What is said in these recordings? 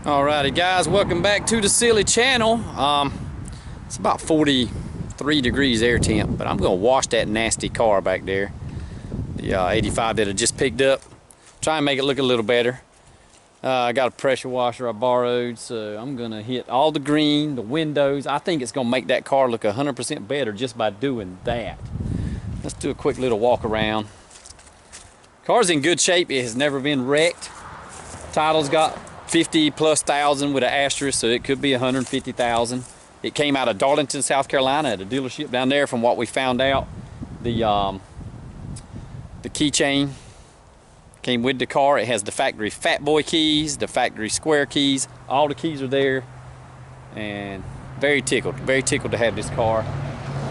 Alrighty guys, welcome back to the silly channel. It's about 43 degrees air temp, but I'm gonna wash that nasty car back there, the 85 that I just picked up. Try and make it look a little better. I got a pressure washer I borrowed, so I'm gonna hit all the green, the windows. I think it's gonna make that car look 100% better just by doing that. Let's do a quick little walk around. Car's in good shape. It has never been wrecked. Title's got 50,000+ with an asterisk, so it could be 150,000. It came out of Darlington, South Carolina at a dealership down there. From what we found out, the keychain came with the car. It has the factory fat boy keys, the factory square keys. All the keys are there, and very tickled to have this car.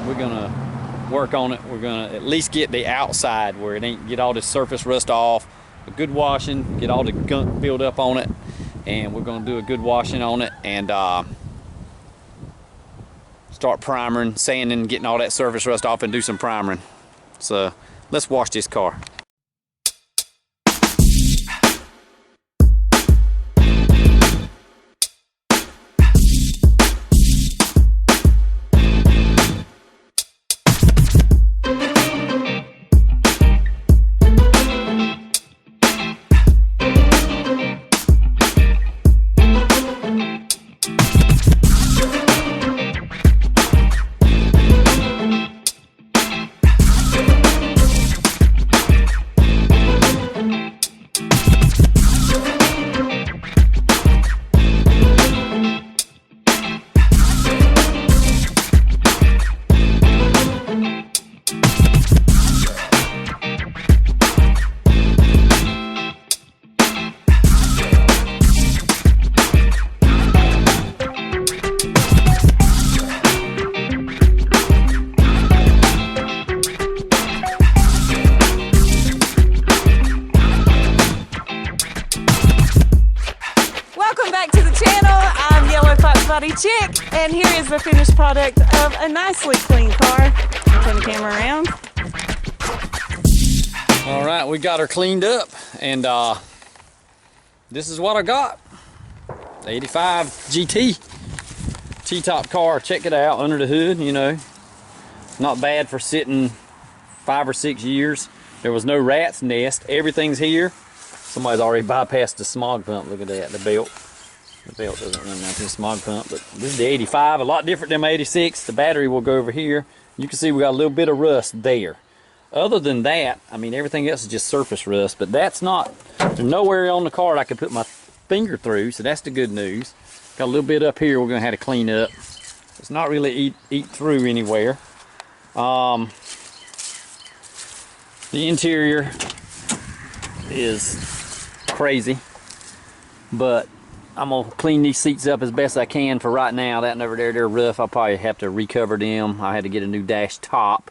We're gonna work on it. We're gonna at least get the outside where it ain't, get all this surface rust off, a good washing, get all the gunk build up on it, and we're gonna do a good washing on it and start primering, sanding, getting all that surface rust off, and do some primering. So let's wash this car. Chick, and here is the finished product of a nicely clean car. I'll turn the camera around. All right, we got her cleaned up, and this is what I got. The 85 GT T-top car. Check it out under the hood. You know, not bad for sitting 5 or 6 years. There was no rat's nest. Everything's here. Somebody's already bypassed the smog pump. Look at that, the belt. The belt doesn't run down to the smog pump, but this is the 85, a lot different than my 86. The battery will go over here. You can see we got a little bit of rust there. Other than that, I mean, everything else is just surface rust, but that's not, there's nowhere on the car that I can put my finger through, so that's the good news. Got a little bit up here we're gonna have to clean up. It's not really eat through anywhere. The interior is crazy, but I'm gonna clean these seats up as best I can for right now. That and over there, they're rough. I'll probably have to recover them. I had to get a new dash top.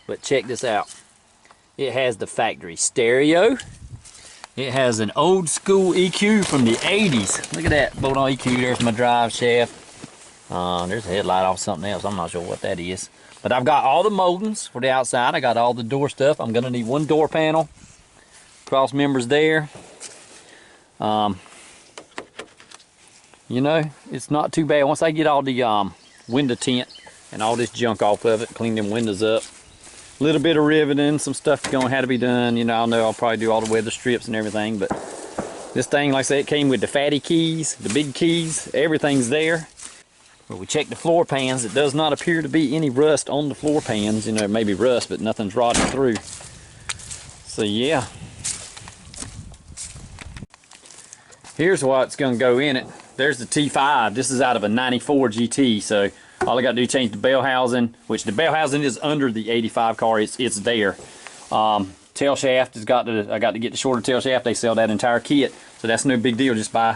But check this out. It has the factory stereo. It has an old school EQ from the 80s. Look at that bolt-on EQ. There's my drive shaft. There's a headlight off something else. I'm not sure what that is. But I've got all the moldings for the outside. I got all the door stuff. I'm gonna need one door panel. Cross members there. You know, it's not too bad. Once I get all the window tint and all this junk off of it, clean them windows up. A little bit of riveting, some stuff gonna have to be done. You know, I know I'll probably do all the weather strips and everything, but this thing, like I said, it came with the fatty keys, the big keys, everything's there. But we checked the floor pans. It does not appear to be any rust on the floor pans. You know, maybe rust, but nothing's rotting through. So yeah. Here's what's gonna go in it. There's the T5. This is out of a 94 GT, so all I got to do is change the bell housing, which the bell housing is under the 85 car. It's there. Tail shaft has got to, I got to get the shorter tail shaft. They sell that entire kit, so that's no big deal. Just buy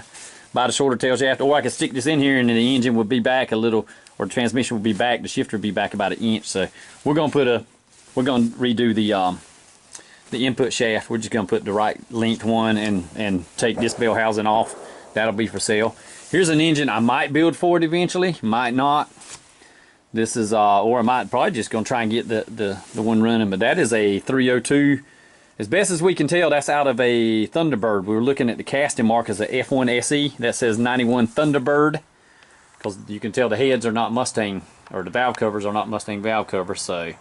the shorter tail shaft, or I can stick this in here and then the engine will be back a little, or the transmission will be back. The shifter will be back about 1 inch. So we're gonna redo the input shaft. We're just gonna put the right length one and take this bell housing off. That'll be for sale. Here's an engine I might build for it eventually, might not. This is, or I might probably just gonna try and get the one running, but that is a 302 As best as we can tell, that's out of a Thunderbird. We were looking at the casting mark as a F1 SE that says 91 Thunderbird, because you can tell the heads are not Mustang, or the valve covers are not Mustang valve covers. So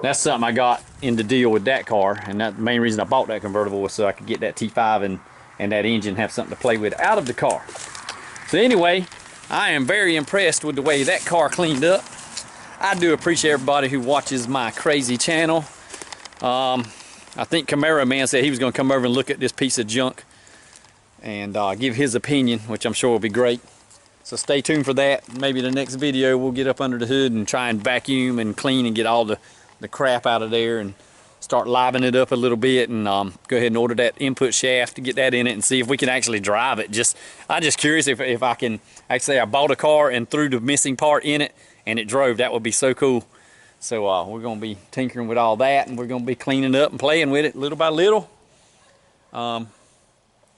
that's something I got in the deal with that car, and that the main reason I bought that convertible was so I could get that T5 and that engine, have something to play with out of the car. So anyway, I am very impressed with the way that car cleaned up. I do appreciate everybody who watches my crazy channel. I think Camaro Man said he was going to come over and look at this piece of junk and give his opinion, which I'm sure will be great. So stay tuned for that. Maybe the next video we'll get up under the hood and try and vacuum and clean and get all the crap out of there and start livening it up a little bit, and go ahead and order that input shaft to get that in it and see if we can actually drive it. I'm just curious if I can actually, I bought a car and threw the missing part in it and it drove. That would be so cool. So we're going to be tinkering with all that, and we're going to be cleaning up and playing with it little by little. And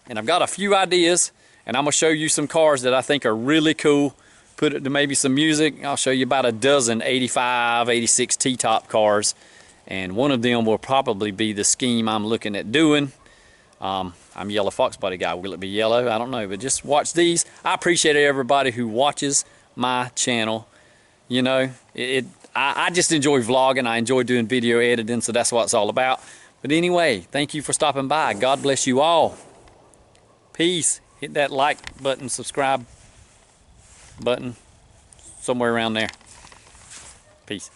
I've got a few ideas, and I'm going to show you some cars that I think are really cool. Put it to maybe some music. I'll show you about a dozen 85, 86 T-top cars, and one of them will probably be the scheme I'm looking at doing. I'm a yellow foxbody guy. Will it be yellow? I don't know, but just watch these. I appreciate everybody who watches my channel. You know, I just enjoy vlogging. I enjoy doing video editing, so that's what it's all about. But anyway, thank you for stopping by. God bless you all. Peace. Hit that like button, subscribe button, somewhere around there. Peace.